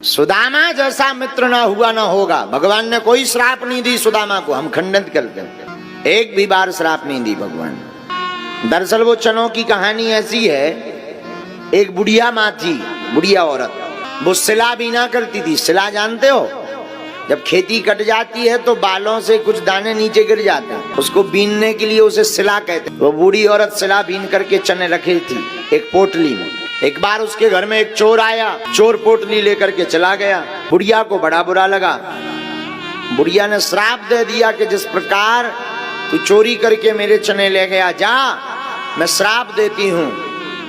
सुदामा जैसा मित्र ना हुआ ना होगा। भगवान ने कोई श्राप नहीं दी सुदामा को, हम खंडित करते हैं, एक भी बार श्राप नहीं दी भगवान ने। दरअसल वो चनों की कहानी ऐसी है, एक बुढ़िया माँ थी, बुढ़िया औरत, वो सिला बीना करती थी। सिला जानते हो, जब खेती कट जाती है तो बालों से कुछ दाने नीचे गिर जाते हैं, उसको बीनने के लिए उसे सिला कहते हैं। वो बूढ़ी औरत सिला बीन करके चने रखी थी एक पोटली में। एक बार उसके घर में एक चोर आया, चोर पोटली लेकर के चला गया। बुढ़िया को बड़ा बुरा लगा। बुढ़िया ने श्राप दे दिया कि जिस प्रकार तू चोरी करके मेरे चने ले गया, जा, मैं श्राप देती हूँ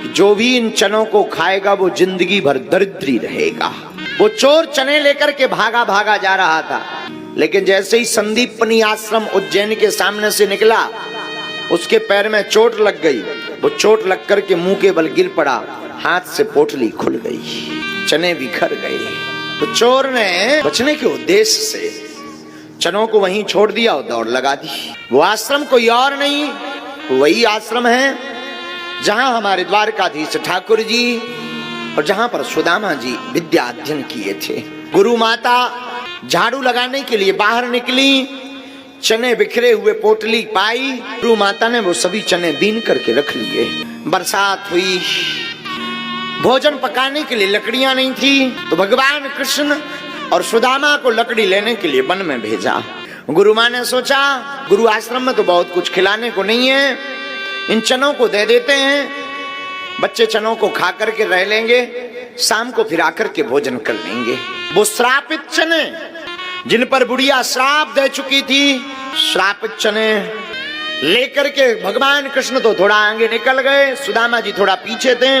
कि जो भी इन चनों को खाएगा वो जिंदगी भर दरिद्री रहेगा। वो चोर चने लेकर के भागा भागा जा रहा था, लेकिन जैसे ही संदीपनी आश्रम उज्जैन के सामने से निकला, उसके पैर में चोट लग गई। वो चोट लग करके मुंह के बल गिर पड़ा, हाथ से पोटली खुल गई, चने बिखर गए। तो चोर ने बचने के उद्देश्य से चनों को वहीं छोड़ दिया और दौड़ लगा दी। वो आश्रम कोई और नहीं, वही आश्रम है जहां हमारे द्वारकाधीश ठाकुर जी और जहां पर सुदामा जी विद्या अध्ययन किए थे। गुरु माता झाड़ू लगाने के लिए बाहर निकली, चने बिखरे हुए पोटली पाई। गुरु माता ने वो सभी चने बीन करके रख लिए। बरसात हुई, भोजन पकाने के लिए लकड़ियां नहीं थी, तो भगवान कृष्ण और सुदामा को लकड़ी लेने के लिए वन में भेजा। गुरु माँ ने सोचा, गुरु आश्रम में तो बहुत कुछ खिलाने को नहीं है, इन चनों को दे देते हैं, बच्चे चनों को खा करके रह लेंगे, शाम को फिर आकर के भोजन कर लेंगे। वो श्रापित चने जिन पर बुढ़िया श्राप दे चुकी थी, श्रापित चने लेकर के भगवान कृष्ण तो थोड़ा आगे निकल गए, सुदामा जी थोड़ा पीछे थे।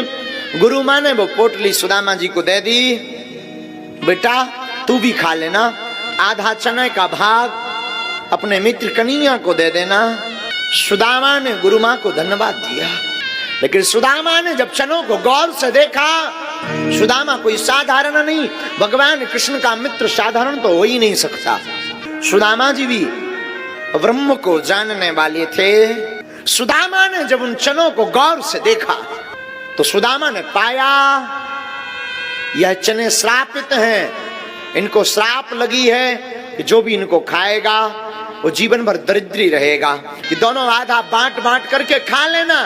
गुरु माँ ने वो पोटली सुदामा जी को दे दी, बेटा तू भी खा लेना, आधा चने का भाग अपने मित्र कन्हैया को दे देना। सुदामा ने गुरु माँ को धन्यवाद दिया, लेकिन सुदामा ने जब चनों को गौर से देखा, सुदामा कोई साधारण नहीं, भगवान कृष्ण का मित्र साधारण तो हो ही नहीं सकता। सुदामा जी भी ब्रह्म को जानने वाले थे। सुदामा ने जब उन चनों को गौर से देखा तो सुदामा ने पाया यह चने श्रापित हैं, इनको श्राप लगी है कि जो भी इनको खाएगा वो जीवन भर दरिद्री रहेगा। कि दोनों आधा बांट बांट करके खा लेना,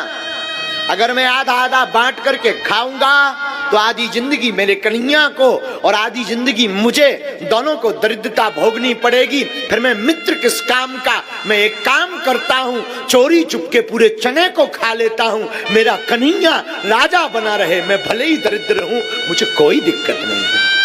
अगर मैं आधा आधा बांट करके खाऊंगा तो आधी जिंदगी मेरे कन्हैया को और आधी जिंदगी मुझे, दोनों को दरिद्रता भोगनी पड़ेगी। फिर मैं मित्र किस काम का, मैं एक काम करता हूँ, चोरी चुपके पूरे चने को खा लेता हूँ, मेरा कन्हैया राजा बना रहे, मैं भले ही दरिद्र हूँ, मुझे कोई दिक्कत नहीं है।